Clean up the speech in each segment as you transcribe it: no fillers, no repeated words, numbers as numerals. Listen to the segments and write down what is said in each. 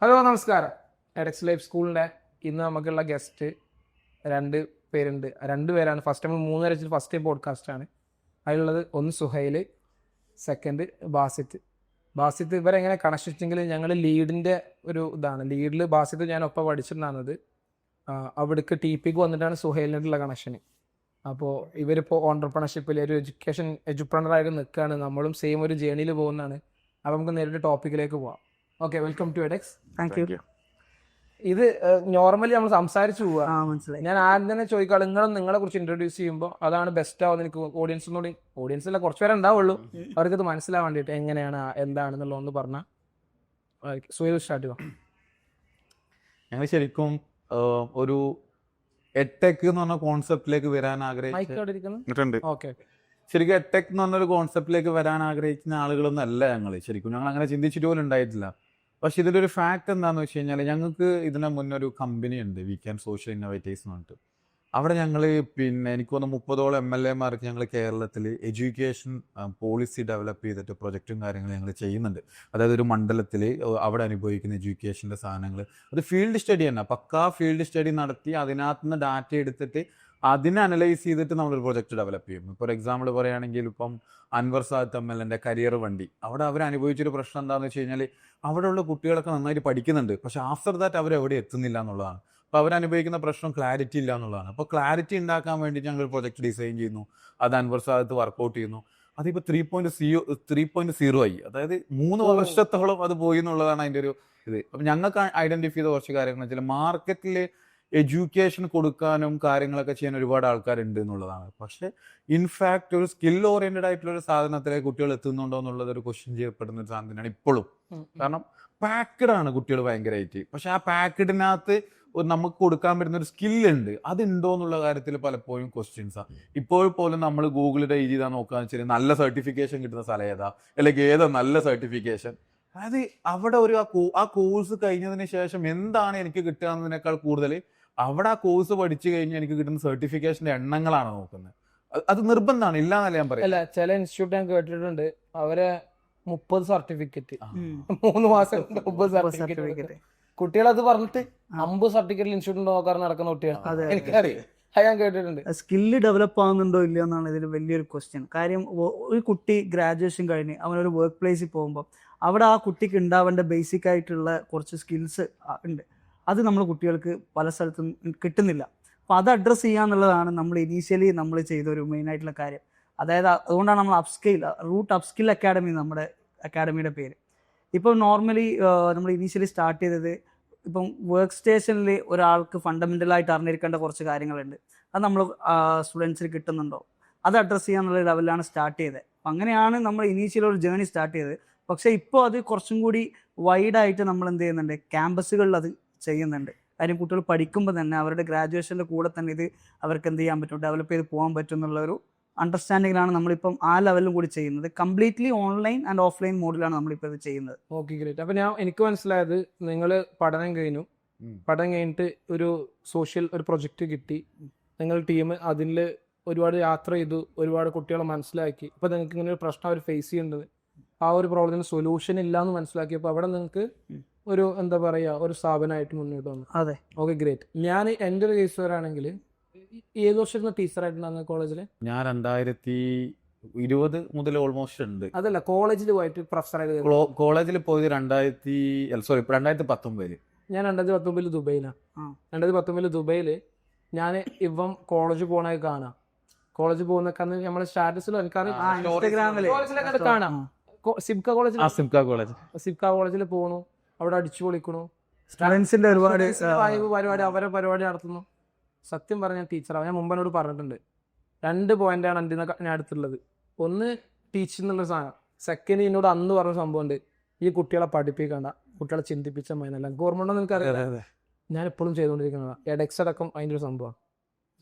Hello നമസ്കാരം. എഡക്സ് life സ്കൂളിൻ്റെ ഇന്ന് നമുക്കുള്ള ഗസ്റ്റ് പേരുണ്ട്. രണ്ടുപേരാണ്. ഫസ്റ്റ് നമ്മൾ മൂന്നര വെച്ചിട്ട് ഫസ്റ്റ് ടൈം പോഡ്കാസ്റ്റാണ്. അതിലുള്ളത് ഒന്ന് സുഹൈൽ, സെക്കൻഡ് ബാസിത്ത്. ഇവരെങ്ങനെ കണക്ഷൻ വെച്ചെങ്കിൽ ഞങ്ങൾ ലീഡിൻ്റെ ഒരു ഇതാണ്. ലീഡിൽ ബാസിത്ത് ഞാൻ ഒപ്പം പഠിച്ചിട്ടുണ്ടാകുന്നത്. അവിടേക്ക് TPക്ക് വന്നിട്ടാണ് സുഹൈലിനായിട്ടുള്ള കണക്ഷന്. അപ്പോൾ ഇവരിപ്പോൾ ഓണ്ടർപ്രണർഷിപ്പിൽ ഒരു എഡ്യൂപ്രണറായിട്ട് നിൽക്കുകയാണ്. നമ്മളും സെയിം ഒരു ജേണിയിൽ പോകുന്നതാണ്. അപ്പോൾ നമുക്ക് നേരിട്ട് ടോപ്പിക്കിലേക്ക് പോവാം. Okay, welcome to edX. Thank you. ഇത് നോർമലി നമ്മൾ സംസാരിച്ചു പോവുക. മനസ്സിലായി. ഞാൻ ആദ്യം തന്നെ ചോദിക്കാം, നിങ്ങളെ കുറിച്ച് ഇൻട്രൊഡ്യൂസ് ചെയ്യുമ്പോൾ അതാണ് ബെസ്റ്റ് ആവുന്നത്. എനിക്ക് ഓഡിയൻസിലെ കുറച്ച് പേരെ ഉണ്ടാവുള്ളൂ, അവർക്കത് മനസ്സിലാവാൻ വേണ്ടിയിട്ട് എങ്ങനെയാണ് എന്താണെന്നുള്ളതൊന്ന് പറഞ്ഞാൽ സുഹൈൽ സ്റ്റാർട്ട് ചെയ്യാം. ഞങ്ങൾ ശരിക്കും ഒരു എഡ്ടെക് എന്ന് പറഞ്ഞ കോൺസെപ്റ്റിലേക്ക് വരാൻ ആഗ്രഹിച്ചിട്ടുണ്ട്. ശരിക്കും എഡ്ടെക് എന്ന് പറഞ്ഞൊരു കോൺസെപ്റ്റിലേക്ക് വരാൻ ആഗ്രഹിക്കുന്ന ആളുകളൊന്നും അല്ല ഞങ്ങൾ. ശരിക്കും ഞങ്ങൾ അങ്ങനെ ചിന്തിച്ചിട്ട് പോലും ഉണ്ടായിട്ടില്ല. പക്ഷെ ഇതിലൊരു ഫാക്ട് എന്താണെന്ന് വെച്ച് കഴിഞ്ഞാൽ, ഞങ്ങൾക്ക് ഇതിന് മുന്നൊരു കമ്പനി ഉണ്ട്, വീക്കെൻഡ് സോഷ്യൽ ഇന്നോവേറ്റേഴ്സ് എന്ന് പറഞ്ഞിട്ട്. അവിടെ ഞങ്ങൾ എനിക്ക് തോന്നുന്നു 30ഓളം MLA-മാർക്ക് ഞങ്ങൾ കേരളത്തിൽ എഡ്യൂക്കേഷൻ പോളിസി ഡെവലപ്പ് ചെയ്തിട്ട് പ്രൊജക്റ്റും കാര്യങ്ങളും ഞങ്ങൾ ചെയ്യുന്നുണ്ട്. അതായത് ഒരു മണ്ഡലത്തിൽ അവിടെ അനുഭവിക്കുന്ന എഡ്യൂക്കേഷൻ്റെ സാധനങ്ങൾ, അത് ഫീൽഡ് സ്റ്റഡി തന്നെ, പക്കാ ഫീൽഡ് സ്റ്റഡി നടത്തി അതിനകത്ത് നിന്ന് ഡാറ്റ എടുത്തിട്ട് അതിനെ അനലൈസ് ചെയ്തിട്ട് നമ്മളൊരു പ്രൊജക്റ്റ് ഡെവലപ്പ് ചെയ്യും. ഇപ്പോൾ എക്സാമ്പിൾ പറയുകയാണെങ്കിൽ ഇപ്പം അൻവർ സാദത്ത് MLA കരിയർ വണ്ടി, അവിടെ അവർ അനുഭവിച്ചൊരു പ്രശ്നം എന്താണെന്ന് വെച്ച് കഴിഞ്ഞാൽ, അവിടെയുള്ള കുട്ടികളൊക്കെ നന്നായിട്ട് പഠിക്കുന്നുണ്ട്, പക്ഷേ ആഫ്റ്റർ ദാറ്റ് അവരെവിടെ എത്തുന്നില്ല എന്നുള്ളതാണ്. അപ്പോൾ അവരനുഭവിക്കുന്ന പ്രശ്നം ക്ലാരിറ്റി ഇല്ല എന്നുള്ളതാണ്. അപ്പോൾ ക്ലാരിറ്റി ഉണ്ടാക്കാൻ വേണ്ടി ഞങ്ങൾ പ്രൊജക്റ്റ് ഡിസൈൻ ചെയ്യുന്നു. അത് അൻവർ സാദത്ത് വർക്കൗട്ട് ചെയ്യുന്നു. അതിപ്പോൾ 3.0 ആയി. അതായത് 3 വർഷത്തോളം അത് പോയി എന്നുള്ളതാണ് അതിൻ്റെ ഒരു ഇത്. അപ്പം ഞങ്ങൾക്ക് ഐഡൻറ്റിഫൈ ചെയ്ത കുറച്ച് കാര്യങ്ങൾ വെച്ചാൽ, മാർക്കറ്റിൽ എഡ്യൂക്കേഷൻ കൊടുക്കാനും കാര്യങ്ങളൊക്കെ ചെയ്യാൻ ഒരുപാട് ആൾക്കാരുണ്ട് എന്നുള്ളതാണ്. പക്ഷെ ഇൻഫാക്ട് ഒരു സ്കിൽ ഓറിയന്റഡ് ആയിട്ടുള്ള ഒരു സാധനത്തിലേക്ക് കുട്ടികൾ എത്തുന്നുണ്ടോ എന്നുള്ളത് ഒരു ക്വസ്റ്റ്യൻ ചെയ്യപ്പെടുന്ന ഒരു സാധനം തന്നെയാണ് ഇപ്പോഴും. കാരണം പാക്കഡ് ആണ് കുട്ടികൾ ഭയങ്കരമായിട്ട്. പക്ഷെ ആ പാക്കഡിനകത്ത് നമുക്ക് കൊടുക്കാൻ പറ്റുന്ന ഒരു സ്കില്ലുണ്ട്, അതുണ്ടോ എന്നുള്ള കാര്യത്തിൽ പലപ്പോഴും ക്വസ്റ്റ്യൻസാണ്. ഇപ്പോൾ പോലും നമ്മൾ ഗൂഗിളിൽ എഴുതി ചെയ്താൽ നോക്കുകയെന്ന് വെച്ചാൽ നല്ല സർട്ടിഫിക്കേഷൻ കിട്ടുന്ന സ്ഥലം ഏതാ, അല്ലെങ്കിൽ ഏതാ നല്ല സർട്ടിഫിക്കേഷൻ. അതായത് അവിടെ ഒരു ആ കോഴ്സ് കഴിഞ്ഞതിന് ശേഷം എന്താണ് എനിക്ക് കിട്ടുക എന്നതിനേക്കാൾ കൂടുതൽ അവിടെ ആ കോഴ്സ് പഠിച്ചു കഴിഞ്ഞാൽ എനിക്ക് കിട്ടുന്ന സർട്ടിഫിക്കേഷന്റെ എണ്ണങ്ങളാണ് നോക്കുന്നത്. അത് നിർബന്ധമാണ്, ഇല്ലാന്നല്ല ഞാൻ പറയാം. അല്ല, ചില ഇൻസ്റ്റിറ്റ്യൂട്ട് ഞാൻ കേട്ടിട്ടുണ്ട്, അവരെ 30 സർട്ടിഫിക്കറ്റ് 3 മാസം 30 സർട്ടിഫിക്കറ്റ്. കുട്ടികളത് പറഞ്ഞിട്ട് 50 സർട്ടിഫിക്കറ്റ് ഇൻസ്റ്റിറ്റ്യൂട്ട് നോക്കാൻ നടക്കുന്ന കുട്ടികൾ എനിക്കറിയാം, ഞാൻ കേട്ടിട്ടുണ്ട്. സ്കില്ല് ഡെവലപ്പ് ആകുന്നുണ്ടോ ഇല്ലയോ എന്നാണ് ഇതിൽ വലിയൊരു ക്വസ്റ്റ്യൻ. കാര്യം ഒരു കുട്ടി ഗ്രാജുവേഷൻ കഴിഞ്ഞ് അവനൊരു വർക്ക് പ്ലേസിൽ പോകുമ്പോൾ അവിടെ ആ കുട്ടിക്ക് ഉണ്ടാവേണ്ട ബേസിക് ആയിട്ടുള്ള കുറച്ച് സ്കിൽസ് ഉണ്ട്. അത് നമ്മൾ കുട്ടികൾക്ക് പല സ്ഥലത്തും കിട്ടുന്നില്ല. അപ്പോൾ അത് അഡ്രസ്സ് ചെയ്യാന്നുള്ളതാണ് നമ്മൾ ഇനീഷ്യലി നമ്മൾ ചെയ്ത ഒരു മെയിൻ ആയിട്ടുള്ള കാര്യം. അതായത് അതുകൊണ്ടാണ് നമ്മൾ റൂട്ട് അപ്സ്കിൽ അക്കാഡമി നമ്മുടെ അക്കാഡമിയുടെ പേര്. ഇപ്പോൾ നോർമലി നമ്മൾ ഇനീഷ്യലി സ്റ്റാർട്ട് ചെയ്തത്, ഇപ്പം വർക്ക് സ്റ്റേഷനിൽ ഒരാൾക്ക് ഫണ്ടമെൻ്റലായിട്ട് അറിഞ്ഞിരിക്കേണ്ട കുറച്ച് കാര്യങ്ങളുണ്ട്. അത് നമ്മൾ സ്റ്റുഡൻസിന് കിട്ടുന്നുണ്ടോ, അത് അഡ്രസ്സ് ചെയ്യാന്നുള്ള ലെവലിലാണ് സ്റ്റാർട്ട് ചെയ്തത്. അപ്പം അങ്ങനെയാണ് നമ്മൾ ഇനീഷ്യലി ഒരു ജേർണി സ്റ്റാർട്ട് ചെയ്തത്. പക്ഷേ ഇപ്പോൾ അത് കുറച്ചും കൂടി വൈഡായിട്ട് നമ്മൾ എന്ത് ചെയ്യുന്നുണ്ട്, ക്യാമ്പസുകളിൽ അത് ചെയ്യുന്നുണ്ട്. കാര്യം കുട്ടികൾ പഠിക്കുമ്പോൾ തന്നെ അവരുടെ ഗ്രാജുവേഷൻ്റെ കൂടെ തന്നെ ഇത് അവർക്ക് എന്ത് ചെയ്യാൻ പറ്റും, ഡെവലപ്പ് ചെയ്ത് പോകാൻ പറ്റും എന്നുള്ളൊരു അണ്ടർസ്റ്റാൻഡിങ്ങിലാണ് നമ്മളിപ്പം ആ ലെവലിലും കൂടി ചെയ്യുന്നത്. കംപ്ലീറ്റ്ലി ഓൺലൈൻ ആൻഡ് ഓഫ്ലൈൻ മോഡിലാണ് നമ്മളിപ്പോൾ ഇത് ചെയ്യുന്നത്. Okay, great. അപ്പം എനിക്ക് മനസ്സിലായത്, നിങ്ങൾ പഠനം കഴിഞ്ഞിട്ട് ഒരു പ്രൊജക്റ്റ് കിട്ടി, നിങ്ങൾ ടീം അതിൽ ഒരുപാട് യാത്ര ചെയ്തു, ഒരുപാട് കുട്ടികളെ മനസ്സിലാക്കി. അപ്പോൾ നിങ്ങൾക്ക് ഇങ്ങനെ ഒരു പ്രശ്നം അവർ ഫേസ് ചെയ്യേണ്ടത്, ആ ഒരു പ്രോബ്ലത്തിന് സൊല്യൂഷൻ ഇല്ലാന്ന് മനസ്സിലാക്കിയപ്പോൾ അവിടെ നിങ്ങൾക്ക് ഒരു ഒരു സ്ഥാപനമായിട്ട് മുന്നോട്ട് വന്നു. അതെ, ഓക്കെ, ഗ്രേറ്റ്. ഞാൻ എൻ്റെ ഒരു കേസ് വരാണെങ്കിൽ, ഏത് വർഷം ടീച്ചറായിട്ടുണ്ടാകുന്ന കോളേജിൽ? ഞാൻ 2020 മുതൽ ഓൾമോസ്റ്റ് ഉണ്ട്. അതല്ല, കോളേജിൽ പോയിട്ട് പ്രൊഫസറായിട്ട്. കോളേജിൽ പോയത് 2019. ഞാൻ 2019 ദുബൈയിലാണ്. 2019 ദുബൈയിൽ ഞാൻ കോളേജ് പോകണത് കാണാം. കോളേജ് പോകുന്നൊക്കെ നമ്മുടെ സ്റ്റാറ്റസിലും ഇൻസ്റ്റാഗ്രാമിൽ കാണാം. സിബ്ക കോളേജിൽ പോകണു, അവിടെ അടിച്ചു പൊളിക്കണു, സ്റ്റുഡൻസിന്റെ ഒരുപാട് അവരെ പരിപാടി നടത്തുന്നു. സത്യം പറഞ്ഞ ടീച്ചറാണ്. ഞാൻ മുമ്പനോട് പറഞ്ഞിട്ടുണ്ട്, 2 പോയിന്റാണ് എൻ്റെ ഞാൻ അടുത്തുള്ളത്. ഒന്ന്, ടീച്ചിങ് എന്നുള്ള സാധനം. സെക്കൻഡ്, എന്നോട് അന്ന് പറഞ്ഞ സംഭവം ഉണ്ട്, ഈ കുട്ടികളെ പഠിപ്പിക്കണ്ട, കുട്ടികളെ ചിന്തിപ്പിച്ച മൈനല്ല. ഗവൺമെന്റ് ഒന്നും എനിക്കറിയാം, ഞാൻ എപ്പോഴും ചെയ്തുകൊണ്ടിരിക്കുന്നതാണ്. എഡെക്സ് അടക്കം അതിൻ്റെ ഒരു സംഭവമാണ്.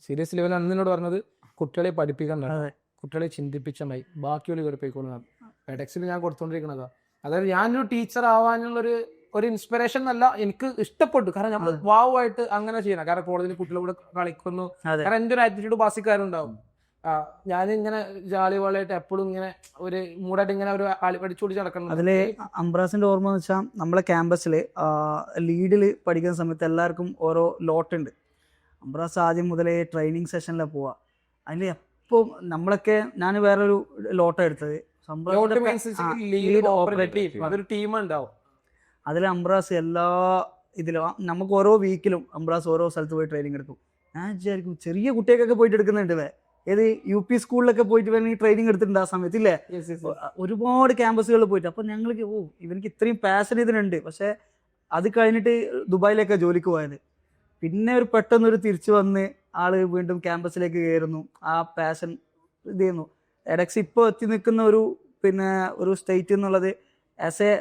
സീരിയസ് ലെവലിൽ അന്ന് എന്നോട് പറഞ്ഞത്, കുട്ടികളെ പഠിപ്പിക്കണ്ട, കുട്ടികളെ ചിന്തിപ്പിച്ച മൈ, ബാക്കിയുള്ള പഠിപ്പിക്കൊള്ളുന്നതാണ്. എഡെക്സിൽ ഞാൻ കൊടുത്തോണ്ടിരിക്കുന്നതാണ്. അതായത് ഞാനൊരു ടീച്ചർ ആവാനുള്ളൊരു ഇൻസ്പിറേഷൻ എന്നല്ല, എനിക്ക് ഇഷ്ടപ്പെട്ടു. കാരണം നമ്മൾ വാവുമായിട്ട് അങ്ങനെ ചെയ്യണം. കാരണം കോളേജിൽ കുട്ടികളെ കൂടെ കളിക്കുന്നു. കാരണം എൻ്റെ ഒരു ആറ്റിറ്റ്യൂഡ് ബാസിക്കാരുണ്ടാവും. ഞാനിങ്ങനെ ജാളിവാളായിട്ട് എപ്പോഴും ഇങ്ങനെ ഒരു മൂടായിട്ട് ഇങ്ങനെ ഒരു അടിച്ചുപിടിച്ച് നടക്കണം. അതിലെ അംബ്രാസിന്റെ ഓർമ്മ എന്ന് വെച്ചാൽ നമ്മളെ ക്യാമ്പസിൽ ലീഡിൽ പഠിക്കുന്ന സമയത്ത് എല്ലാവർക്കും ഓരോ ലോട്ട് ഉണ്ട്. അംബ്രാസ് ആദ്യം മുതലേ ട്രെയിനിങ് സെഷനിലാണ് പോവുക. അതിൽ എപ്പോൾ നമ്മളൊക്കെ ഞാൻ വേറൊരു ലോട്ടാണ് എടുത്തത്. അതൊരു ടീം ഉണ്ടാവും. അതിൽ അംബ്രാസ് എല്ലാ ഇതിലും നമുക്ക് ഓരോ വീക്കിലും അംബ്രാസ് ഓരോ സ്ഥലത്ത് പോയി ട്രെയിനിങ് എടുക്കും. ഞാൻ വിചാരിക്കും ചെറിയ കുട്ടികൾക്കൊക്കെ പോയിട്ട് എടുക്കുന്നുണ്ട്. ഏത് UP സ്കൂളിലൊക്കെ പോയിട്ട് വേണമെങ്കിൽ ട്രെയിനിങ് എടുത്തിട്ടുണ്ട് ആ സമയത്ത് ഇല്ലേ. ഒരുപാട് ക്യാമ്പസുകളിൽ പോയിട്ട്. അപ്പം ഞങ്ങൾക്ക് ഇവർക്ക് ഇത്രയും പാഷൻ ഇതിനുണ്ട്. പക്ഷെ അത് കഴിഞ്ഞിട്ട് ദുബായിലേക്കാണ് ജോലിക്ക് പോയത്. പിന്നെ ഒരു പെട്ടെന്നൊരു തിരിച്ചു വന്ന് ആള് വീണ്ടും ക്യാമ്പസിലേക്ക് കയറുന്നു. ആ പാഷൻ ഇത് ചെയ്യുന്നു. എഡക്സ് ഇപ്പോൾ എത്തി നിൽക്കുന്ന ഒരു സ്റ്റേറ്റ് എന്നുള്ളത്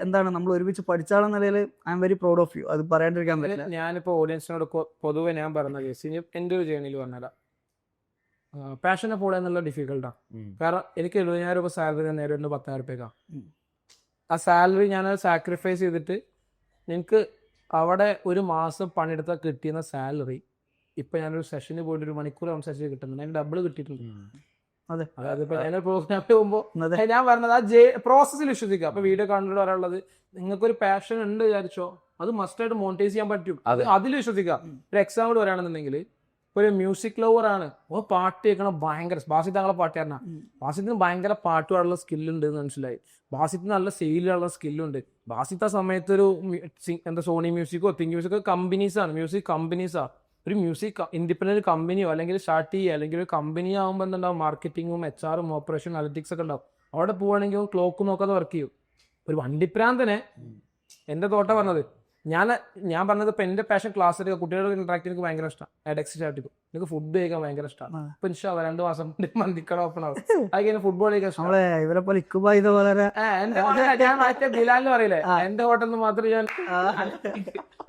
എന്താണ് നമ്മൾ ഒരുമിച്ച് പഠിച്ചാളെന്ന നിലയിൽ I am very proud of you. അത് പറയാണ്ടിരിക്കാൻ പറ്റില്ല. ഞാനിപ്പോൾ ഓഡിയൻസിനോട് പൊതുവെ ഞാൻ പറഞ്ഞ കേസ് എൻ്റെ ഒരു ജേണിയിൽ പറഞ്ഞുതരാം. പാഷനെ ഫോളോ എന്നുള്ള ഡിഫിക്കൽട്ടാണ്. കാരണം എനിക്ക് 70,000 രൂപ സാലറി നേരെ 10,000 രൂപയ്ക്കാണ്. ആ സാലറി ഞാൻ സാക്രിഫൈസ് ചെയ്തിട്ട് എനിക്ക് അവിടെ ഒരു മാസം പണിയെടുത്താൽ കിട്ടിയുന്ന സാലറി ഇപ്പം ഞാനൊരു സെഷന് പോയിട്ട് 1 മണിക്കൂർ സംസാരിച്ച് കിട്ടുന്നുണ്ട്. അതിന് ഡബിൾ കിട്ടിയിട്ടുണ്ട്. അതെ, അതിപ്പോൾ ഞാൻ പ്രോഗ്രാമിൽ പോകുമ്പോൾ ഞാൻ പറഞ്ഞത് ആ പ്രോസസ്സിൽ വിശ്വസിക്കുക. അപ്പൊ വീഡിയോ കാണുന്നത് പറയാനുള്ളത്, നിങ്ങൾക്കൊരു പാഷൻ ഉണ്ട് വിചാരിച്ചോ, അത് മസ്റ്റായിട്ട് മോണിറ്റൈസ് ചെയ്യാൻ പറ്റും. അതിൽ വിശ്വസിക്കുക. ഒരു എക്സാമ്പിൾ പറയുകയാണെന്നുണ്ടെങ്കിൽ, ഒരു മ്യൂസിക് ലവർ ആണ്, പാട്ട് കേൾക്കണം ഭയങ്കര. ബാസിത്ത് ഞങ്ങളെ പാട്ടുകാരനാ. ബാസിത്തിന് ഭയങ്കര പാട്ട് പാടാനുള്ള സ്കില്ലുണ്ട് എന്ന് മനസ്സിലായി. ബാസിത്തിന് നല്ല സെയിലുള്ള സ്കില്ലുണ്ട്. ബാസിത്ത് ആ സമയത്ത് ഒരു സോണി മ്യൂസിക്കോ തിങ്ക് മ്യൂസിക്കോ കമ്പനീസാണ്, മ്യൂസിക് കമ്പനീസാണ്. ഒരു മ്യൂസിക് ഇൻഡിപെൻഡന്റ് കമ്പനിയോ അല്ലെങ്കിൽ സ്റ്റാർട്ട് ചെയ്യുക, അല്ലെങ്കിൽ ഒരു കമ്പനി ആകുമ്പോൾ എന്തുണ്ടാവും, മാർക്കറ്റിങ്ങും HR ഓപ്പറേഷൻ അനലിറ്റിക്സ് ഒക്കെ ഉണ്ടാവും. അവിടെ പോവുകയാണെങ്കിൽ ക്ലോക്ക് നോക്കാതെ വർക്ക് ചെയ്യും. ഒരു വണ്ടിപ്രാന്തനെ എൻ്റെ തോട്ട പറഞ്ഞത്. ഞാൻ പറഞ്ഞത് ഇപ്പം എൻ്റെ പാഷൻ ക്ലാസ് എടുക്കുക, കുട്ടികളോട് ഇന്ററാക്ട് എനിക്ക് ഭയങ്കര ഇഷ്ടമാണ്. എഡക്സ് സ്റ്റാർട്ടിക്കും എനിക്ക് ഫുഡ് കഴിക്കാൻ ഭയങ്കര ഇഷ്ടമാണ്. ഇപ്പൊ 2 മാസം മന്തിക്കട ഓപ്പൺ ആവും. അത് ഫുട്ബോൾ കളിക്കാൻ ഞാൻ മറ്റേ ബിലാലിന് പറയില്ലേ, എന്റെ ഹോട്ടലിൽ നിന്ന് മാത്രമേ ഞാൻ.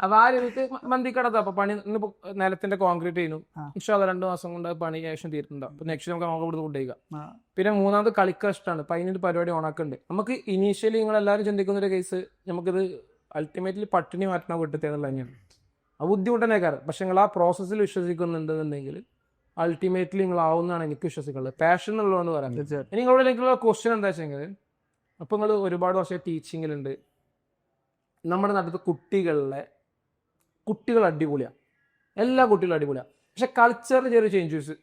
അപ്പൊ ആ രീതിക്ക് മന്തിക്കടത്താ. അപ്പൊ പണി ഇന്നിപ്പോ നിലത്തിന്റെ കോൺക്രീറ്റ് ചെയ്യുന്നു. 2 മാസം കൊണ്ട് പണി ഏകദേശം തീരുന്നുണ്ടാവും. അപ്പൊ നെക്സ്റ്റ് നമുക്ക് ഇവിടെ ഫുഡ് കഴിക്കാം. പിന്നെ 3ാമത് കളിക്കാൻ ഇഷ്ടമാണ്. അപ്പൊ അതിനൊരു പരിപാടി ഓണാക്കുന്നുണ്ട്. നമുക്ക് ഇനീഷ്യലി നിങ്ങൾ എല്ലാവരും ചിന്തിക്കുന്ന ഒരു കേസ്, നമുക്കിത് അൾട്ടിമേറ്റ്ലി പട്ടിണി മാറ്റണ വീട്ടിൽ എന്നുള്ള തന്നെയാണ്. ആ ബുദ്ധിമുട്ടന്നെ കാരണം. പക്ഷെ നിങ്ങൾ ആ പ്രോസസ്സിൽ വിശ്വസിക്കുന്നുണ്ടെന്നുണ്ടെങ്കിൽ അൾട്ടിമേറ്റ്ലി നിങ്ങൾ ആവുന്നതാണ് എനിക്ക് വിശ്വസിക്കുന്നത്. പാഷൻ എന്നുള്ളതെന്ന് പറയാം. ഇനി നിങ്ങളുടെ എനിക്കുള്ള ക്വസ്റ്റ്യൻ എന്താ വെച്ചെങ്കിൽ, അപ്പൊ നിങ്ങൾ ഒരുപാട് വർഷം ടീച്ചിങ്ങിലുണ്ട്. നമ്മുടെ നാട്ടിലത്തെ കുട്ടികൾ അടിപൊളിയാണ്, എല്ലാ കുട്ടികളും അടിപൊളിയാണ്. പക്ഷെ കൾച്ചറിൽ ചെറിയ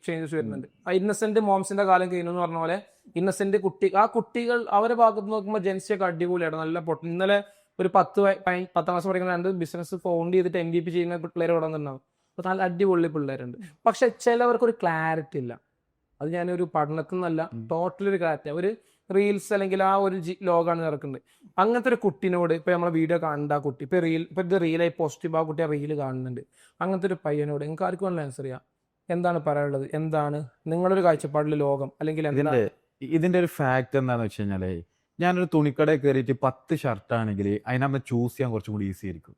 ചേഞ്ചസ് വരുന്നുണ്ട്. ആ ഇന്നസെന്റ് മോംസിന്റെ കാലം കഴിയുന്നു പറഞ്ഞ പോലെ ഇന്നസെന്റ് കുട്ടികൾ അവരെ ഭാഗത്ത് നോക്കുമ്പോൾ ജെൻസിയൊക്കെ അടിപൊളിയാണ്, നല്ല ഇന്നലെ ഒരു 10ാം ക്ലാസ് പഠിക്കുന്ന 2 ബിസിനസ് ഫൗണ്ട് ചെയ്തിട്ട് MVP ചെയ്യുന്ന പിള്ളേർ ഇവിടെ വന്നിട്ടുണ്ടാവും. അപ്പോൾ നല്ല അടിപൊളി പിള്ളേരുണ്ട്. പക്ഷെ ചിലവർക്കൊരു ക്ലാരിറ്റി ഇല്ല. അത് ഞാനൊരു പഠനത്തിൽ നിന്നല്ല, ടോട്ടലൊരു ക്ലാരിറ്റി. ഒരു റീൽസ് അല്ലെങ്കിൽ ആ ഒരു ലോകമാണ് നടക്കുന്നത്. അങ്ങനത്തെ ഒരു കുട്ടീനോട് ഇപ്പൊ നമ്മളെ വീഡിയോ കാണേണ്ട ആ കുട്ടി ഇപ്പൊ ഇത് റീലായി പോസിറ്റീവ്, ആ കുട്ടി ആ റീല് കാണുന്നുണ്ട്. അങ്ങനത്തെ ഒരു പയ്യനോട് നിങ്ങൾക്ക് ആർക്കും വേണമെങ്കിൽ ആൻസർ ചെയ്യാം. എന്താണ് പറയാനുള്ളത്? എന്താണ് നിങ്ങളൊരു കാഴ്ചപ്പാടിൽ ലോകം? അല്ലെങ്കിൽ ഇതിന്റെ ഒരു ഫാക്ട് എന്താണെന്ന് വെച്ച് കഴിഞ്ഞാല്, ഞാനൊരു തുണിക്കടയിൽ കയറിയിട്ട് 10 ഷർട്ടാണെങ്കിൽ അതിനകത്ത് ചൂസ് ചെയ്യാൻ കുറച്ചും കൂടി ഈസി ആയിരിക്കും.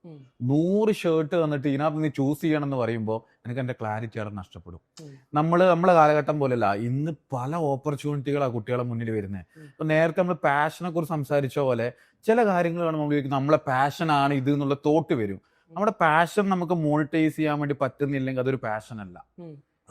100 ഷർട്ട് വന്നിട്ട് ഇതിനകത്ത് നീ ചൂസ് ചെയ്യണം എന്ന് പറയുമ്പോൾ എനിക്ക് എൻ്റെ ക്ലാരിറ്റി അവിടെ നഷ്ടപ്പെടും. നമ്മളെ കാലഘട്ടം പോലെയല്ല, ഇന്ന് പല ഓപ്പർച്യൂണിറ്റികളാണ് കുട്ടികളെ മുന്നിൽ വരുന്നത്. ഇപ്പൊ നേരത്തെ നമ്മൾ പാഷനെ കുറിച്ച് സംസാരിച്ച പോലെ ചില കാര്യങ്ങൾ കാണുമ്പോൾ നമ്മളെ പാഷനാണ് ഇത് എന്നുള്ള തോട്ട് വരും. നമ്മുടെ പാഷൻ നമുക്ക് മോണിറ്റൈസ് ചെയ്യാൻ വേണ്ടി പറ്റുന്നില്ലെങ്കിൽ അതൊരു പാഷൻ അല്ല,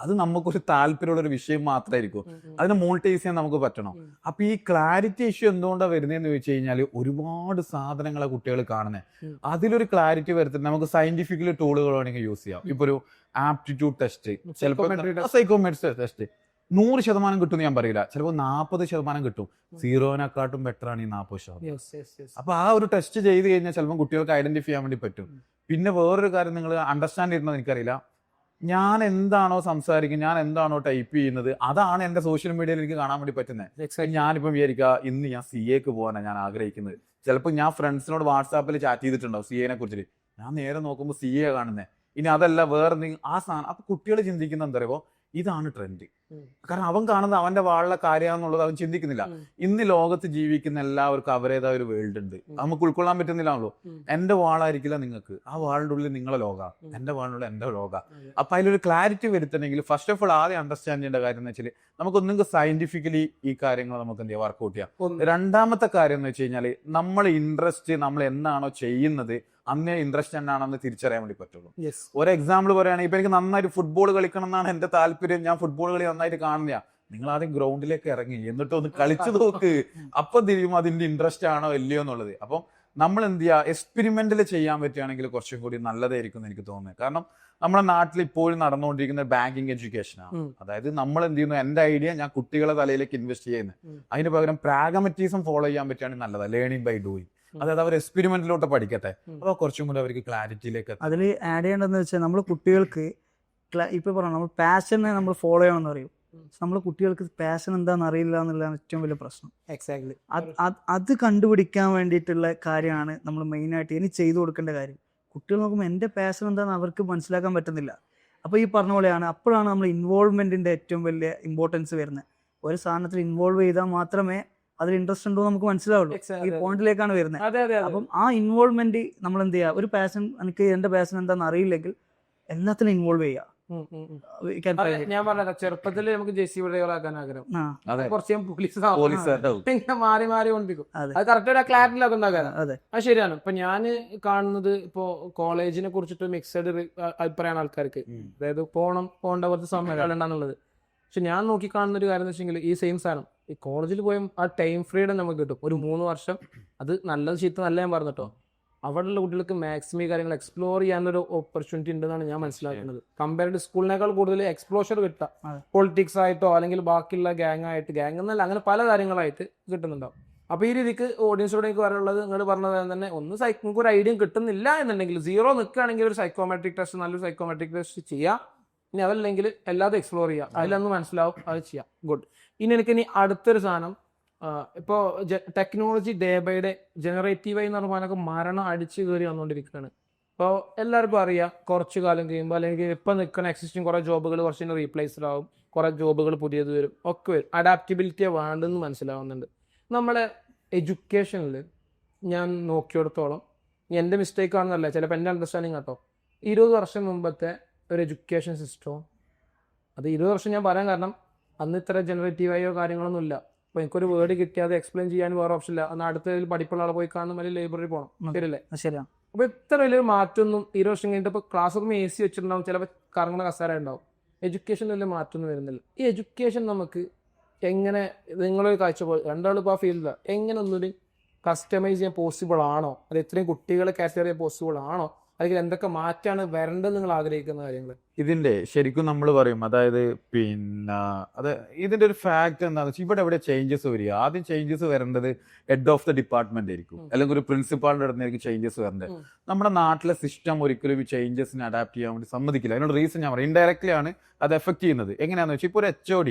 അത് നമുക്കൊരു താല്പര്യമുള്ള ഒരു വിഷയം മാത്രമായിരിക്കും. അതിനെ മോണിറ്റൈസ് ചെയ്യാൻ നമുക്ക് പറ്റണം. അപ്പൊ ഈ ക്ലാരിറ്റി ഇഷ്യൂ എന്തുകൊണ്ടാണ് വരുന്നതെന്ന് ചോദിച്ചു കഴിഞ്ഞാൽ, ഒരുപാട് സാധനങ്ങളെ കുട്ടികൾ കാണുന്നത്. അതിലൊരു ക്ലാരിറ്റി വരുത്തുന്നത് നമുക്ക് സയന്റിഫിക്കലി ടൂളുകൾ വേണമെങ്കിൽ യൂസ് ചെയ്യാം. ഇപ്പൊ ഒരു ആപ്റ്റിറ്റ്യൂഡ് ടെസ്റ്റ്, ചിലപ്പോൾ സൈക്കോമെട്രിക് ടെസ്റ്റ് 100% കിട്ടും ഞാൻ പറയില്ല, ചിലപ്പോൾ 40% കിട്ടും. 0-നെക്കാട്ടും ബെറ്റർ ആണ് ഈ 40%. അപ്പൊ ആ ഒരു ടെസ്റ്റ് ചെയ്ത് കഴിഞ്ഞാൽ ചിലപ്പോൾ കുട്ടികൾക്ക് ഐഡന്റിഫൈ ചെയ്യാൻ വേണ്ടി പറ്റും. പിന്നെ വേറൊരു കാര്യം നിങ്ങൾ അണ്ടർസ്റ്റാൻഡ് ചെയ്യുന്നത് എനിക്കറിയില്ല, ഞാൻ എന്താണോ സംസാരിക്കുന്നത്, ഞാൻ എന്താണോ ടൈപ്പ് ചെയ്യുന്നത്, അതാണ് എന്റെ സോഷ്യൽ മീഡിയയിൽ എനിക്ക് കാണാൻ വേണ്ടി പറ്റുന്നത്. ഞാനിപ്പം വിചാരിക്കുക ഇന്ന് ഞാൻ CAക്ക് പോകാനാണ് ഞാൻ ആഗ്രഹിക്കുന്നത്. ചിലപ്പോൾ ഞാൻ ഫ്രണ്ട്സിനോട് വാട്സാപ്പിൽ ചാറ്റ് ചെയ്തിട്ടുണ്ടാവും CAനെ കുറിച്ചിട്ട്. ഞാൻ നേരെ നോക്കുമ്പോൾ CA കാണുന്നത്. ഇനി അതല്ല വേറെ ആ സാധനം. അപ്പൊ കുട്ടികൾ ചിന്തിക്കുന്ന എന്താ പറയുക, ഇതാണ് ട്രെൻഡ്. കാരണം അവൻ കാണുന്നത് അവന്റെ വാളിലെ കാര്യമാണെന്നുള്ളത് അവൻ ചിന്തിക്കുന്നില്ല. ഇന്ന് ലോകത്ത് ജീവിക്കുന്ന എല്ലാവർക്കും അവരേതായ ഒരു വേൾഡ് ഉണ്ട്, നമുക്ക് ഉൾക്കൊള്ളാൻ പറ്റുന്നില്ലാണല്ലോ. എന്റെ വാളായിരിക്കില്ല നിങ്ങൾക്ക്, ആ വാളിന്റെ ഉള്ളിൽ നിങ്ങളെ ലോക, എന്റെ വാളിനുള്ള എന്റെ ലോക. അപ്പൊ അതിലൊരു ക്ലാരിറ്റി വരുത്തണമെങ്കിൽ ഫസ്റ്റ് ഓഫ് ഓൾ ആദ്യം അണ്ടർസ്റ്റാൻഡ് ചെയ്യേണ്ട കാര്യം എന്ന് വെച്ചാൽ, നമുക്കൊന്നെങ്കിൽ സയന്റിഫിക്കലി ഈ കാര്യങ്ങൾ നമുക്ക് എന്ത് ചെയ്യാം, വർക്ക്ഔട്ട് ചെയ്യാം. രണ്ടാമത്തെ കാര്യം എന്ന് വെച്ച് കഴിഞ്ഞാൽ, നമ്മളെ ഇൻട്രസ്റ്റ് നമ്മൾ എന്താണോ ചെയ്യുന്നത് അന്നേ ഇൻട്രസ്റ്റ് എന്താണെന്ന് തിരിച്ചറിയാൻ വേണ്ടി പറ്റുള്ളൂ. ഒരു എക്സാമ്പിൾ പറയുകയാണെങ്കിൽ, ഇപ്പൊ എനിക്ക് നന്നായിട്ട് ഫുട്ബോൾ കളിക്കണം എന്നാണ് എന്റെ താല്പര്യം, ഞാൻ ഫുട്ബോൾ കളി നന്നായിട്ട് കാണുന്ന, നിങ്ങൾ ആദ്യം ഗ്രൗണ്ടിലേക്ക് ഇറങ്ങി എന്നിട്ട് ഒന്ന് കളിച്ചു നോക്ക്, അപ്പം തിരിയും അതിന്റെ ഇൻട്രസ്റ്റ് ആണോ ഇല്ലയോ എന്നുള്ളത്. അപ്പം നമ്മൾ എന്ത് ചെയ്യുക, എക്സ്പെരിമെന്റിൽ ചെയ്യാൻ പറ്റുകയാണെങ്കിൽ കുറച്ചും കൂടി നല്ലതായിരിക്കും എന്ന് എനിക്ക് തോന്നുന്നത്. കാരണം നമ്മുടെ നാട്ടിൽ ഇപ്പോഴും നടന്നുകൊണ്ടിരിക്കുന്ന ബാങ്കിങ് എഡ്യൂക്കേഷനാണ്. അതായത് നമ്മൾ എന്ത് ചെയ്യുന്നു, എന്റെ ഐഡിയ ഞാൻ കുട്ടികളെ തലയിലേക്ക് ഇൻവെസ്റ്റ് ചെയ്യുന്നത്, അതിന് പകരം പ്രാഗമറ്റിസം ഫോളോ ചെയ്യാൻ പറ്റുകയാണെങ്കിൽ നല്ലതാണ്. ലേണിംഗ് ബൈ ഡൂയിങ്, അതായത് അവർ എക്സ്പെരിമെന്റിലോട്ട് പഠിക്കട്ടെ, അപ്പോൾ കുറച്ചും കൂടി അവർക്ക് ക്ലാരിറ്റിയിലേക്ക്. അതിൽ ആഡ് ചെയ്യേണ്ടതെന്ന് വെച്ചാൽ നമ്മൾ കുട്ടികൾക്ക് ഇപ്പൊ പറഞ്ഞു നമ്മൾ പാഷനെ നമ്മൾ ഫോളോ ചെയ്യണമെന്ന് പറയും. നമ്മൾ കുട്ടികൾക്ക് പാഷൻ എന്താണെന്ന് അറിയില്ല എന്നുള്ളതാണ് ഏറ്റവും വലിയ പ്രശ്നം. എക്സാക്ട്ലി. അത് കണ്ടുപിടിക്കാൻ വേണ്ടിയിട്ടുള്ള കാര്യമാണ് നമ്മൾ മെയിനായിട്ട് ഇനി ചെയ്തു കൊടുക്കേണ്ട കാര്യം. കുട്ടികൾ നോക്കുമ്പോൾ എൻ്റെ പാഷൻ എന്താണെന്ന് അവർക്ക് മനസ്സിലാക്കാൻ പറ്റുന്നില്ല. അപ്പോൾ ഈ പറഞ്ഞ പോലെയാണ്, അപ്പോഴാണ് നമ്മൾ ഇൻവോൾവ്മെന്റിന്റെ ഏറ്റവും വലിയ ഇമ്പോർട്ടൻസ് വരുന്നത്. ഒരു സാധനത്തിൽ ഇൻവോൾവ് ചെയ്താൽ മാത്രമേ അതിൽ ഇൻട്രസ്റ്റ് ഉണ്ടോ നമുക്ക് മനസ്സിലാവുള്ളൂ. ഈ പോയിന്റിലേക്കാണ് വരുന്നത്. അപ്പം ആ ഇൻവോൾവ്മെന്റ് നമ്മൾ എന്ത് ചെയ്യുക, ഒരു പാഷൻ, എനിക്ക് എൻ്റെ പാഷൻ എന്താണെന്ന് അറിയില്ലെങ്കിൽ എല്ലാത്തിലും ഇൻവോൾവ് ചെയ്യുക. ഞാൻ പറഞ്ഞ ചെറുപ്പത്തിൽ നമുക്ക് ജെസ്സി ഡ്രൈവറാക്കാൻ ആഗ്രഹം, കുറച്ച് ഞാൻ പോലീസ് മാറി മാറി കൊണ്ടിരിക്കും. അത് കറക്റ്റ് ഒരു ക്ലാരിറ്റിയിലൊക്കെ ഉണ്ടാക്കാൻ. അത് ശരിയാണ്. ഇപ്പൊ ഞാൻ കാണുന്നത് ഇപ്പോ കോളേജിനെ കുറിച്ചിട്ട് മിക്സഡ് അഭിപ്രായമാണ് ആൾക്കാർക്ക്. അതായത് പോകേണ്ട കുറച്ച് സമയങ്ങളുണ്ടെന്നുള്ളത്. പക്ഷെ ഞാൻ നോക്കി കാണുന്ന ഒരു കാര്യം എന്ന് വെച്ചെങ്കിൽ ഈ സെയിം സാധനം ഈ കോളേജിൽ പോയും ആ ടൈം ഫ്രീഡം നമുക്ക് കിട്ടും. ഒരു 3 വർഷം, അത് നല്ലത് ചീത്ത നല്ല ഞാൻ പറഞ്ഞിട്ടോ, അവിടെയുള്ള കുട്ടികൾക്ക് മാക്സിമം കാര്യങ്ങൾ എക്സ്പ്ലോർ ചെയ്യാനൊരു ഓപ്പർച്യൂണിറ്റി ഉണ്ടെന്നാണ് ഞാൻ മനസ്സിലാക്കുന്നത്. കമ്പയർഡ് സ്കൂളിനേക്കാൾ കൂടുതൽ എക്സ്പ്ലോഷർ കിട്ടുക പൊളിറ്റിക്സ് ആയിട്ടോ അല്ലെങ്കിൽ ബാക്കിയുള്ള ഗ്യാങ് എന്നല്ല, അങ്ങനെ പല കാര്യങ്ങളായിട്ട് കിട്ടുന്നുണ്ടാവും. അപ്പോൾ ഈ രീതിക്ക് ഓഡിയൻസിലൂടെ എനിക്ക് പറയാനുള്ളത്, നിങ്ങൾ പറഞ്ഞത് തന്നെ, ഒന്ന് നിങ്ങൾക്ക് ഒരു ഐഡിയ കിട്ടുന്നില്ല എന്നുണ്ടെങ്കിൽ, 0 നിൽക്കുകയാണെങ്കിൽ ഒരു സൈക്കോമെട്രിക് ടെസ്റ്റ്, നല്ലൊരു സൈക്കോമെട്രിക് ടെസ്റ്റ് ചെയ്യാം. ഇനി അതല്ലെങ്കിൽ എല്ലാതും എക്സ്പ്ലോർ ചെയ്യാം, അതിലൊന്ന് മനസ്സിലാവും, അത് ചെയ്യാം. ഗുഡ്. ഇനി അടുത്തൊരു സാധനം, ഇപ്പോൾ ടെക്നോളജി ഡേ ബൈ ഡേ ജനറേറ്റീവായി എന്ന് പറഞ്ഞാൽ മരണം അടിച്ചു കയറി വന്നുകൊണ്ടിരിക്കുകയാണ്. ഇപ്പോൾ എല്ലാവർക്കും അറിയാം, കുറച്ച് കാലം കഴിയുമ്പോൾ അല്ലെങ്കിൽ ഇപ്പം നിൽക്കുന്ന എക്സിസ്റ്റിംഗ് കുറേ ജോബുകൾ കുറച്ച് റീപ്ലേസ്ഡ് ആവും, കുറേ ജോബുകൾ പുതിയത് വരും, ഒക്കെ വരും. അഡാപ്റ്റബിലിറ്റിയെ വേണ്ടെന്ന് മനസ്സിലാവുന്നുണ്ട്. നമ്മളെ എഡ്യൂക്കേഷനിൽ ഞാൻ നോക്കിയെടുത്തോളം, എൻ്റെ മിസ്റ്റേക്ക് ആണെന്നല്ല, ചിലപ്പോൾ എൻ്റെ അണ്ടർസ്റ്റാൻഡിങ് കേട്ടോ, 20 വർഷം മുമ്പത്തെ ഒരു എഡ്യൂക്കേഷൻ സിസ്റ്റവും, അത് 20 വർഷം ഞാൻ പറയാൻ കാരണം അന്ന് ഇത്ര ജനറേറ്റീവായോ കാര്യങ്ങളൊന്നും ഇല്ല. അപ്പോൾ എനിക്കൊരു വേർഡ് കിട്ടിയാൽ അക്സ്പ്ലെയിൻ ചെയ്യാൻ വേറെ ഓപ്ഷൻ ഇല്ല. അന്ന് അടുത്ത പഠിപ്പുള്ള ആളെ പോയി കാണുന്ന അല്ലെങ്കിൽ ലൈബ്രറി പോകണം, ശരിയല്ലേ? ശരിയാണ്. അപ്പോൾ ഇത്ര വലിയൊരു മാറ്റമൊന്നും 20 വർഷം കഴിഞ്ഞിട്ട് ഇപ്പോൾ ക്ലാസ് റൂം AC വെച്ചിട്ടുണ്ടാവും, ചിലപ്പോൾ കറങ്ങുന്ന കസേര ഉണ്ടാവും. എഡ്യൂക്കേഷനിൽ വലിയ മാറ്റമൊന്നും വരുന്നില്ല. ഈ എഡ്യൂക്കേഷൻ നമുക്ക് എങ്ങനെ, നിങ്ങളൊരു കാഴ്ചപ്പാട്, രണ്ടാളും ഇപ്പോൾ ആ ഫീൽഡിലാണ്, എങ്ങനെ ഒന്നുകൂടി കസ്റ്റമൈസ് ചെയ്യാൻ പോസിബിൾ ആണോ, അത് എത്രയും കുട്ടികളെ കാറ്റഗറി ചെയ്യാൻ പോസിബിൾ ആണോ, അല്ലെങ്കിൽ എന്തൊക്കെ മാറ്റാണ് വരേണ്ടത് നിങ്ങൾ ആഗ്രഹിക്കുന്ന കാര്യങ്ങൾ? ഇതിന്റെ ശരിക്കും നമ്മൾ പറയും, അതായത് ഇതിന്റെ ഒരു ഫാക്ട് എന്താണെന്ന് വെച്ചാൽ, ഇവിടെ എവിടെ ചേഞ്ചസ് വരിക, ആദ്യം ചേഞ്ചസ് വരേണ്ടത് ഹെഡ് ഓഫ് ദ ഡിപ്പാർട്ട്മെന്റ് ആയിരിക്കും, അല്ലെങ്കിൽ ഒരു പ്രിൻസിപ്പാളിന്റെ അടുത്തായിരിക്കും ചേഞ്ചസ് വരേണ്ടത്. നമ്മുടെ നാട്ടിലെ സിസ്റ്റം ഒരിക്കലും ഈ ചേഞ്ചസിന് അഡാപ്റ്റ് ചെയ്യാൻ വേണ്ടി സമ്മതിക്കില്ല. അതിനോട് റീസൺ ഞാൻ പറയും, ഇൻഡയറക്ട്ലി ആണ് അത് എഫക്ട് ചെയ്യുന്നത്. എങ്ങനെയാണെന്ന് വെച്ചാൽ, ഇപ്പോൾ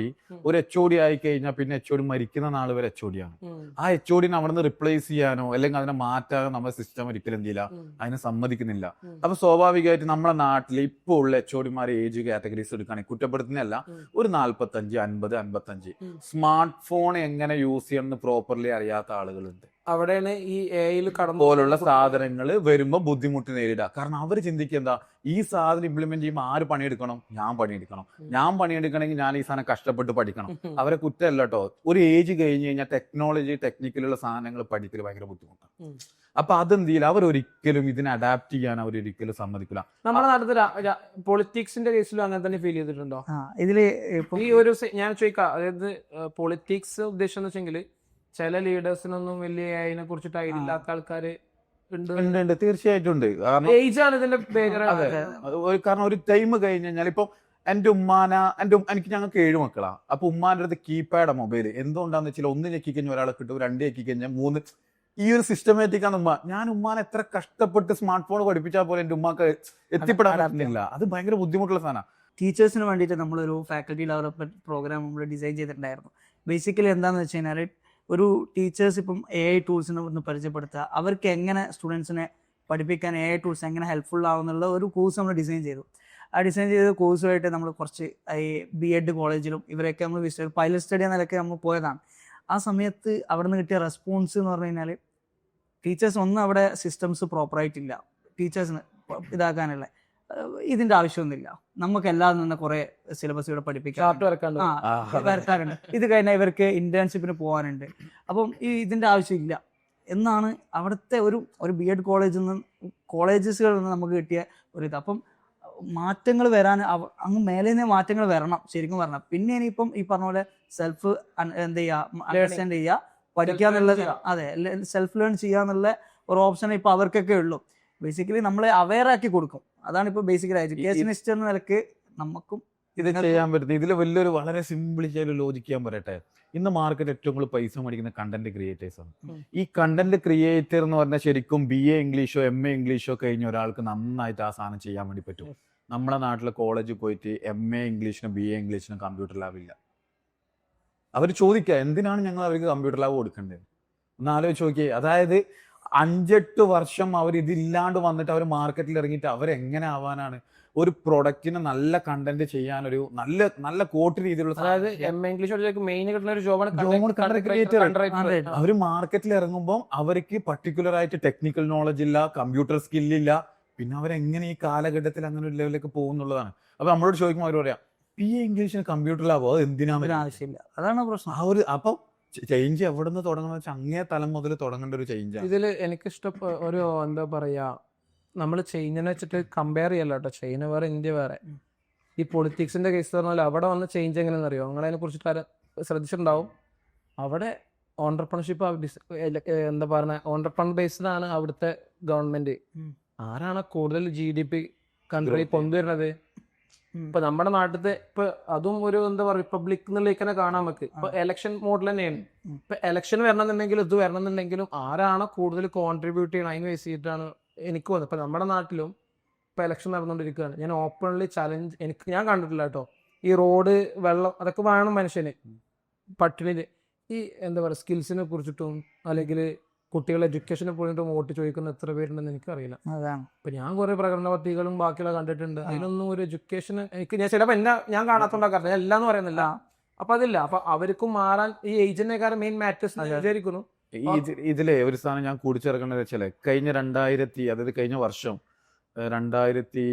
ഒരു HOD ആയി കഴിഞ്ഞാൽ പിന്നെ HOD മരിക്കുന്ന നാൾ വരെ HOD ആണ്. ആ HOD അവിടെ നിന്ന് റിപ്ലേസ് ചെയ്യാനോ അല്ലെങ്കിൽ അതിനെ മാറ്റാനോ നമ്മുടെ സിസ്റ്റം ഒരിക്കലും എന്ത് ചെയ്യില്ല, അതിനെ സമ്മതിക്കുന്നില്ല. അപ്പൊ സ്വാഭാവികമായിട്ട് നമ്മുടെ നാട്ടിൽ ഇപ്പോൾ ഉള്ള HODമാരെ ഏജ് കാറ്റഗറീസ് എടുക്കുകയാണെങ്കിൽ, കുറ്റപ്പെടുത്തുന്നതല്ല, ഒരു 45, 50, 55 സ്മാർട്ട് ഫോൺ എങ്ങനെ യൂസ് ചെയ്യണമെന്ന് പ്രോപ്പർലി അറിയാത്ത ആളുകളുണ്ട്. അവിടെയാണ് ഈ AI പോലുള്ള സാധനങ്ങൾ വരുമ്പോൾ ബുദ്ധിമുട്ട് നേരിടുക. കാരണം അവർ ചിന്തിക്കുക എന്താ, ഈ സാധനം ഇംപ്ലിമെന്റ് ചെയ്യുമ്പോൾ ആര് പണിയെടുക്കണം, ഞാൻ പണിയെടുക്കണമെങ്കിൽ ഞാൻ ഈ സാധനം കഷ്ടപ്പെട്ട് പഠിക്കണം. അവരെ കുറ്റമല്ല കേട്ടോ. ഒരു ഏജ് കഴിഞ്ഞ് കഴിഞ്ഞാൽ ടെക്നിക്കലുള്ള സാധനങ്ങൾ പഠിക്കൽ ഭയങ്കര ബുദ്ധിമുട്ടാണ്. അപ്പൊ അതെന്ത് ചെയ്യില്ല, അവരൊരിക്കലും ഇതിനെ അഡാപ്റ്റ് ചെയ്യാൻ അവരൊരിക്കലും സമ്മതിക്കില്ല. നമ്മുടെ നാട്ടിൽ പൊളിറ്റിക്സിന്റെ കേസിലും അങ്ങനെ തന്നെ ഫീൽ ചെയ്തിട്ടുണ്ടോ? ഇതില് ഈ ഒരു ഞാൻ ചോദിക്കാം, അതായത് പൊളിറ്റിക്സ് ഉദ്ദേശം എന്ന് വെച്ചെങ്കിൽ ചില ലീഡേഴ്സിനൊന്നും വലിയ അതിനെ കുറിച്ചിട്ട് ഐഡിയ ഇല്ലാത്ത ആൾക്കാര് ഉണ്ട്, തീർച്ചയായിട്ടും ഉണ്ട്. ഏജാണ് ഇതിന്റെ കാരണം ഒരു ടൈം കഴിഞ്ഞ് കഴിഞ്ഞാൽ, ഇപ്പൊ എനിക്ക് ഞങ്ങൾക്ക് 7 മക്കളാ. അപ്പൊ ഉമ്മാന്റെ അടുത്ത് കീപാഡ് മൊബൈൽ എന്തുകൊണ്ടാന്ന് വെച്ചാൽ, 1 ഞെക്കി കഴിഞ്ഞാൽ ഒരാളെ കിട്ടും, 2 ഞെക്കി കഴിഞ്ഞാൽ 3. ഈ ഒരു സിസ്റ്റമാറ്റിക് ആണ് ഉമ്മ. ഞാൻ ഉമ്മാനെ എത്ര കഷ്ടപ്പെട്ട് സ്മാർട്ട് ഫോൺ പഠിപ്പിച്ചാൽ പോലെ എന്റെ ഉമ്മാക്ക് എത്തിപ്പെടാൻ പറ്റുന്നില്ല. അത് ഭയങ്കര ബുദ്ധിമുട്ടുള്ള സാധനമാണ്. ടീച്ചേഴ്സിന് വേണ്ടിയിട്ട് നമ്മളൊരു ഫാക്കൽറ്റി ഡെവലപ്മെന്റ് പ്രോഗ്രാം നമ്മൾ ഡിസൈൻ ചെയ്തിട്ടുണ്ടായിരുന്നു. ബേസിക്കലി എന്താണെന്ന് വെച്ച് കഴിഞ്ഞാൽ, ഒരു ടീച്ചേഴ്സ് ഇപ്പം AI ടൂൾസിനെ ഒന്ന് പരിചയപ്പെടുത്തുക, അവർക്ക് എങ്ങനെ സ്റ്റുഡൻസിനെ പഠിപ്പിക്കാൻ AI ടൂൾസ് എങ്ങനെ ഹെൽപ്ഫുൾ ആവുന്നുള്ള ഒരു കോഴ്സ് നമ്മൾ ഡിസൈൻ ചെയ്തു. ആ ഡിസൈൻ ചെയ്ത കോഴ്സുമായിട്ട് നമ്മൾ കുറച്ച് ഈ BEd കോളേജിലും ഇവരൊക്കെ നമ്മൾ വിസിറ്റ് പൈലറ്റ് സ്റ്റഡി എന്ന നിലയ്ക്ക് നമ്മൾ പോയതാണ്. ആ സമയത്ത് അവിടെ നിന്ന് കിട്ടിയ റെസ്പോൺസ് എന്ന് പറഞ്ഞു കഴിഞ്ഞാൽ, ടീച്ചേഴ്സ് ഒന്നും അവിടെ സിസ്റ്റംസ് പ്രോപ്പറായിട്ടില്ല, ടീച്ചേഴ്സിന് ഇതാക്കാനുള്ള ഇതിന്റെ ആവശ്യമൊന്നുമില്ല, നമുക്ക് എല്ലാവരും തന്നെ കുറെ സിലബസ് ഇവിടെ പഠിപ്പിക്കാറുണ്ട്, ഇത് കഴിഞ്ഞാൽ ഇവർക്ക് ഇന്റേൺഷിപ്പിന് പോകാനുണ്ട്, അപ്പം ഇതിന്റെ ആവശ്യമില്ല എന്നാണ് അവിടുത്തെ ഒരു BEd കോളേജിൽ നിന്ന് കോളേജസുകളിൽ നിന്ന് നമുക്ക് കിട്ടിയ ഒരു ഇത്. അപ്പം മാറ്റങ്ങൾ വരാൻ അങ്ങ് മേലെ നിന്ന് മാറ്റങ്ങൾ വരണം ശരിക്കും പറഞ്ഞാൽ. പിന്നെ ഇനിയിപ്പം ഈ പറഞ്ഞ പോലെ സെൽഫ് എന്ത് ചെയ്യുക, അണ്ടർസ്റ്റാൻഡ് ചെയ്യുക, പഠിക്കുക എന്നുള്ളത്. അതെ, സെൽഫ് ലേൺ ചെയ്യാന്നുള്ള ഒരു ഓപ്ഷൻ ഇപ്പൊ അവർക്കൊക്കെ ഉള്ളൂ. ബേസിക്കലി നമ്മളെ അവെയർ ആക്കി കൊടുക്കും. അതാണ് ഇപ്പൊ ബേസിക്കലി എഡ്യൂക്കേഷനിസ്റ്റ് എന്ന നിലക്ക് നമുക്കും ഇത് ചെയ്യാൻ പറ്റുന്നത്. ഇതിൽ വലിയൊരു വളരെ സിമ്പിൾ ലോജിക്കാൻ പറയട്ടെ, ഇന്ന് മാർക്കറ്റ് ഏറ്റവും കൂടുതൽ പൈസ മേടിക്കുന്ന കണ്ടന്റ് ക്രിയേറ്റേഴ്സ് ആണ്. ഈ കണ്ടന്റ് ക്രിയേറ്റർ എന്ന് പറഞ്ഞാൽ ശരിക്കും BA ഇംഗ്ലീഷോ MA ഇംഗ്ലീഷോ കഴിഞ്ഞ ഒരാൾക്ക് നന്നായിട്ട് ആ സാധനം ചെയ്യാൻ വേണ്ടി പറ്റും. നമ്മളെ നാട്ടിലെ കോളേജിൽ പോയിട്ട് MA ഇംഗ്ലീഷിനും BA ഇംഗ്ലീഷിനും കമ്പ്യൂട്ടർ ലാബ് ഇല്ല. അവർ ചോദിക്കുക എന്തിനാണ് ഞങ്ങൾ അവർക്ക് കമ്പ്യൂട്ടർ ലാബ് കൊടുക്കേണ്ടത് ഒന്ന് ആലോചിച്ച് നോക്കിയേ. അതായത് 5-8 വർഷം അവർ ഇതില്ലാണ്ട് വന്നിട്ട് അവർ മാർക്കറ്റിൽ ഇറങ്ങിയിട്ട് അവരെങ്ങനെ ആവാനാണ്? ഒരു പ്രൊഡക്റ്റിന് നല്ല കണ്ടന്റ് ചെയ്യാൻ ഒരു നല്ല കോട്ട് രീതിയിലുള്ള, അതായത് ഇംഗ്ലീഷ് മെയിൻ കിട്ടുന്ന ഒരു ജോബാണ് അവർ മാർക്കറ്റിൽ ഇറങ്ങുമ്പോൾ അവർക്ക് പർട്ടിക്കുലർ ആയിട്ട് ടെക്നിക്കൽ നോളജ് ഇല്ല, കമ്പ്യൂട്ടർ സ്കില്ലില്ല. പിന്നെ അവരെങ്ങനെ ഈ കാലഘട്ടത്തിൽ അങ്ങനെ ഒരു ലെവലിലേക്ക് പോകുന്നുള്ളതാണ്. അപ്പൊ നമ്മളോട് ചോദിക്കുമ്പോൾ അവർ പറയാം BA ഇംഗ്ലീഷിന് കമ്പ്യൂട്ടർ ലാബോ, അത് എന്തിനാണ് ആവശ്യമില്ല. അതാണ് പ്രശ്നം. ആ ഒരു അപ്പൊ ചേഞ്ച് എവിടെ നിന്ന് തുടങ്ങുന്ന വെച്ചാൽ അങ്ങേ തലം മുതൽ തുടങ്ങേണ്ട ഒരു ചേഞ്ചാണ്. ഇതിൽ എനിക്കിഷ്ടം ഒരു എന്താ പറയാ, നമ്മൾ ചൈനനെ വെച്ചിട്ട് കമ്പയർ ചെയ്യല്ലോ കേട്ടോ. ചൈന വേറെ, ഇന്ത്യ വേറെ. ഈ പൊളിറ്റിക്സിന്റെ കേസ് പറഞ്ഞാൽ അവിടെ വന്ന ചേഞ്ച് എങ്ങനെയാണെന്ന് അറിയോ? നിങ്ങൾ അതിനെ കുറിച്ചിട്ട് ശ്രദ്ധിച്ചിട്ടുണ്ടാവും. അവിടെ ഓണ്ടർപ്രണർഷിപ്പ് എന്താ പറയുക, ഓണ്ടർപ്രണർ ബേസ്ഡ് ആണ് അവിടുത്തെ ഗവൺമെന്റ്. ആരാണ് കൂടുതൽ GDP കൺട്രി കൊണ്ടുവരുന്നത്? ഇപ്പൊ നമ്മുടെ നാട്ടിലത്തെ ഇപ്പൊ അതും ഒരു എന്താ പറയുക റിപ്പബ്ലിക് എന്നുള്ളേക്ക് തന്നെ കാണാൻ നമുക്ക്. ഇപ്പൊ എലക്ഷൻ മോഡൽ തന്നെയാണ്. ഇപ്പൊ എലക്ഷൻ വരണമെന്നുണ്ടെങ്കിലും ഇത് വരണമെന്നുണ്ടെങ്കിലും ആരാണ് കൂടുതൽ കോൺട്രിബ്യൂട്ട് ചെയ്യണം അതിന് ബേസ് ചെയ്തിട്ടാണ് എനിക്ക് വന്നത്. ഇപ്പൊ നമ്മുടെ നാട്ടിലും ഇപ്പൊ എലക്ഷൻ നടന്നുകൊണ്ടിരിക്കുകയാണ്. ഞാൻ ഓപ്പൺലി ചലഞ്ച്, ഞാൻ കണ്ടിട്ടില്ല കേട്ടോ. ഈ റോഡ്, വെള്ളം, അതൊക്കെ വേണം മനുഷ്യന്. പട്ടിണി, ഈ എന്താ പറയുക സ്കിൽസിനെ കുറിച്ചിട്ടും അല്ലെങ്കിൽ കുട്ടികളുടെ എഡ്യൂക്കേഷനെ പോയിട്ടും വോട്ട് ചോദിക്കുന്ന എത്ര പേരുണ്ടെന്ന് എനിക്കറിയില്ല. ഇപ്പൊ ഞാൻ കുറെ പ്രകടന പത്രികകളും ബാക്കിയുള്ള കണ്ടിട്ടുണ്ട്. അതിനൊന്നും ഒരു എഡ്യൂക്കേഷൻ എനിക്ക് ചിലപ്പോൾ ഞാൻ കാണാത്തോണ്ടാക്കാറില്ല, ഞാൻ എല്ലാന്ന് പറയുന്നില്ല. അപ്പൊ അതില്ല. അപ്പൊ അവർക്കും മാറാൻ ഈ ഏജന്റിനെക്കാരും മെയിൻ മാറ്റേഴ്സ് വിചാരിക്കുന്നു. ഇതിലെ ഒരു സാധനം ഞാൻ കൂടിച്ചേർക്കേണ്ടത് വെച്ചാല് കഴിഞ്ഞ 2000, അതായത് കഴിഞ്ഞ വർഷം 2000,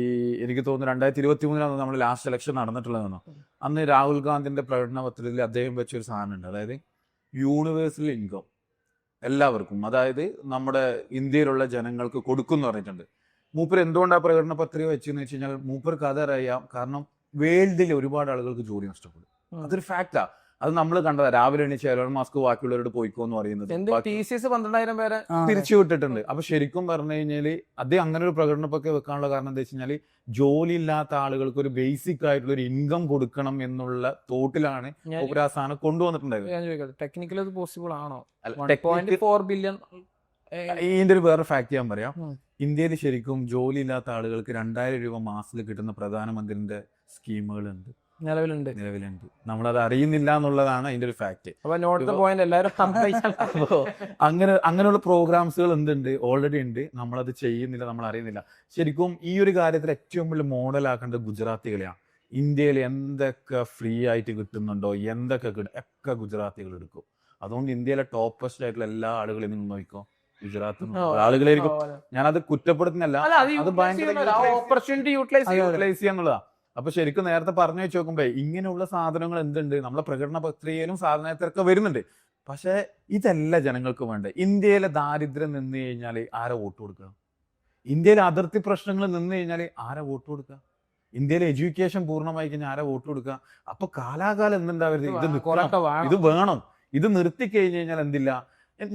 എനിക്ക് തോന്നുന്നു 2023 നമ്മൾ ലാസ്റ്റ് ഇലക്ഷൻ നടന്നിട്ടുള്ളതെന്നോ. അന്ന് രാഹുൽ ഗാന്ധിന്റെ പ്രകടന പത്രത്തിൽ അദ്ദേഹം വെച്ചൊരു സാധനം ഉണ്ട്. അതായത് യൂണിവേഴ്സൽ ഇൻകം എല്ലാവർക്കും, അതായത് നമ്മുടെ ഇന്ത്യയിലുള്ള ജനങ്ങൾക്ക് കൊടുക്കുമെന്ന് പറഞ്ഞിട്ടുണ്ട്. മൂപ്പർ എന്തുകൊണ്ടാണ് പ്രകടന പത്രിക വെച്ചെന്ന് വെച്ച് കഴിഞ്ഞാൽ മൂപ്പർക്ക് അതറിയാം. കാരണം വേൾഡിൽ ഒരുപാട് ആളുകൾക്ക് ജോലി നഷ്ടപ്പെടും. അതൊരു ഫാക്റ്റാ. അത് നമ്മൾ കണ്ടതാ. രാവിലെ എണീച്ച് എലോൺ മസ്ക് ബാക്കിയുള്ളവരോട് പോയിക്കോ എന്ന് പറയുന്നത് 12,000 പേരെ തിരിച്ചു വിട്ടിട്ടുണ്ട്. അപ്പൊ ശരിക്കും പറഞ്ഞു കഴിഞ്ഞാല് അദ്ദേഹം അങ്ങനെ ഒരു പ്രകടനമൊക്കെ വെക്കാനുള്ള കാരണം എന്താ വെച്ച് കഴിഞ്ഞാല് ജോലി ഇല്ലാത്ത ആളുകൾക്ക് ഒരു ബേസിക് ആയിട്ടുള്ള ഒരു ഇൻകം കൊടുക്കണം എന്നുള്ള തോട്ടിലാണ് ആ സാധനം കൊണ്ടുവന്നിട്ടുണ്ടായത്. ടെക്നിക്കലി അത് പോസിബിൾ ആണോ? 1.4 ബില്യൺ. ഇതിന്റെ ഒരു വേറെ ഫാക്ട് ഞാൻ പറയാം. ഇന്ത്യയിൽ ശരിക്കും ജോലി ഇല്ലാത്ത ആളുകൾക്ക് 2000 രൂപ മാസത്തിൽ കിട്ടുന്ന പ്രധാനമന്ത്രിന്റെ സ്കീമുകളുണ്ട്, നിലവിലുണ്ട്. നമ്മളത് അറിയുന്നില്ല എന്നുള്ളതാണ് അതിന്റെ ഒരു ഫാക്ട്. അങ്ങനെയുള്ള പ്രോഗ്രാംസുകൾ എന്തുണ്ട്, ഓൾറെഡി ഉണ്ട്. നമ്മളത് ചെയ്യുന്നില്ല, നമ്മൾ അറിയുന്നില്ല. ശരിക്കും ഈ ഒരു കാര്യത്തിൽ ഏറ്റവും വലിയ മോഡലാക്കേണ്ടത് ഗുജറാത്തികളെയാണ്. ഇന്ത്യയിൽ എന്തൊക്കെ ഫ്രീ ആയിട്ട് കിട്ടുന്നുണ്ടോ, എന്തൊക്കെ ഒക്കെ ഗുജറാത്തികൾ എടുക്കും. അതുകൊണ്ട് ഇന്ത്യയിലെ ടോപ്പസ്റ്റ് ആയിട്ടുള്ള എല്ലാ ആളുകളെയും നിങ്ങൾ നോക്കിക്കോ, ഗുജറാത്ത് ആളുകളായിരിക്കും. ഞാനത് കുറ്റപ്പെടുത്തുന്നില്ല, അത് ഭയങ്കര ഓപ്പർച്യൂണിറ്റി യൂട്ടിലൈസ് ചെയ്യാന്നുള്ളതാ. അപ്പൊ ശരിക്കും നേരത്തെ പറഞ്ഞു വെച്ച് നോക്കുമ്പോ ഇങ്ങനെയുള്ള സാധനങ്ങൾ എന്തുണ്ട്, നമ്മളെ പ്രകടന പത്രികയിലും സാധനത്തിലൊക്കെ വരുന്നുണ്ട്. പക്ഷെ ഇതല്ല ജനങ്ങൾക്ക് വേണ്ടത്. ഇന്ത്യയിലെ ദാരിദ്ര്യം നിന്ന് കഴിഞ്ഞാൽ ആരെ വോട്ട് കൊടുക്കുക? ഇന്ത്യയിലെ അതിർത്തി പ്രശ്നങ്ങൾ നിന്ന് കഴിഞ്ഞാൽ ആരെ വോട്ട് കൊടുക്കുക? ഇന്ത്യയിലെ എഡ്യൂക്കേഷൻ പൂർണ്ണമായി കഴിഞ്ഞാൽ ആരെ വോട്ട് കൊടുക്കുക? അപ്പൊ കാലാകാലം എന്തുണ്ടാവരുത്, ഇത് വേണം. ഇത് നിർത്തി കഴിഞ്ഞു കഴിഞ്ഞാൽ എന്തില്ല.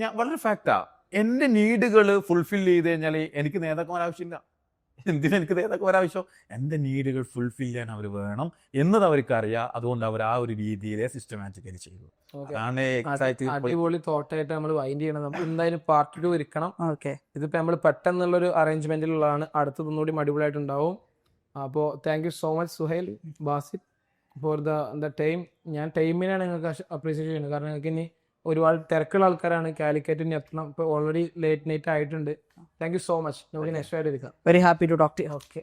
ഞാൻ വളരെ ഫാക്റ്റാ, എന്റെ നീഡുകൾ ഫുൾഫിൽ ചെയ്ത് കഴിഞ്ഞാൽ എനിക്ക് നേതാക്കന്മാർ ആവശ്യമില്ല. എന്തിനെനിക്ക് നേതാക്കന്മാർ ആവശ്യം? എന്റെ നീഡുകൾ ഫുൾഫിൽ ചെയ്യാൻ അവർ വേണം എന്നത് അവർക്ക് അറിയാം. അതുകൊണ്ട് അവർ ആ ഒരു രീതിയിലെ സിസ്റ്റമാറ്റിക്കലി ചെയ്തു. അടിപൊളി തോട്ടായിട്ട് നമ്മൾ വൈൻഡ് ചെയ്യണം. നമ്മൾ എന്തായാലും പാർട്ട് 2 ഇരിക്കണം. ഇതിപ്പോ നമ്മൾ പെട്ടെന്നുള്ളൊരു അറേഞ്ച്മെന്റിലുള്ളതാണ്. അടുത്തതൊന്നുകൂടി അടിപൊളിയായിട്ടുണ്ടാവും. അപ്പോൾ thank you so much Suhail, Basil for the time. ഞാൻ ടൈമിനാണ് നിങ്ങൾക്ക് അപ്രീഷിയേറ്റ് ചെയ്യുന്നത്. കാരണം നിങ്ങൾക്ക് ഇനി ഒരുപാട് തിരക്കുള്ള ആൾക്കാരാണ്, കാലിക്കറ്റിന് എത്തണം. ഇപ്പോൾ ഓൾറെഡി ലേറ്റ് നൈറ്റ് ആയിട്ടുണ്ട്. Thank you so much. നമുക്ക് നെക്സ്റ്റ് ആയിട്ട് എടുക്കാം. Very happy to talk to you. Okay.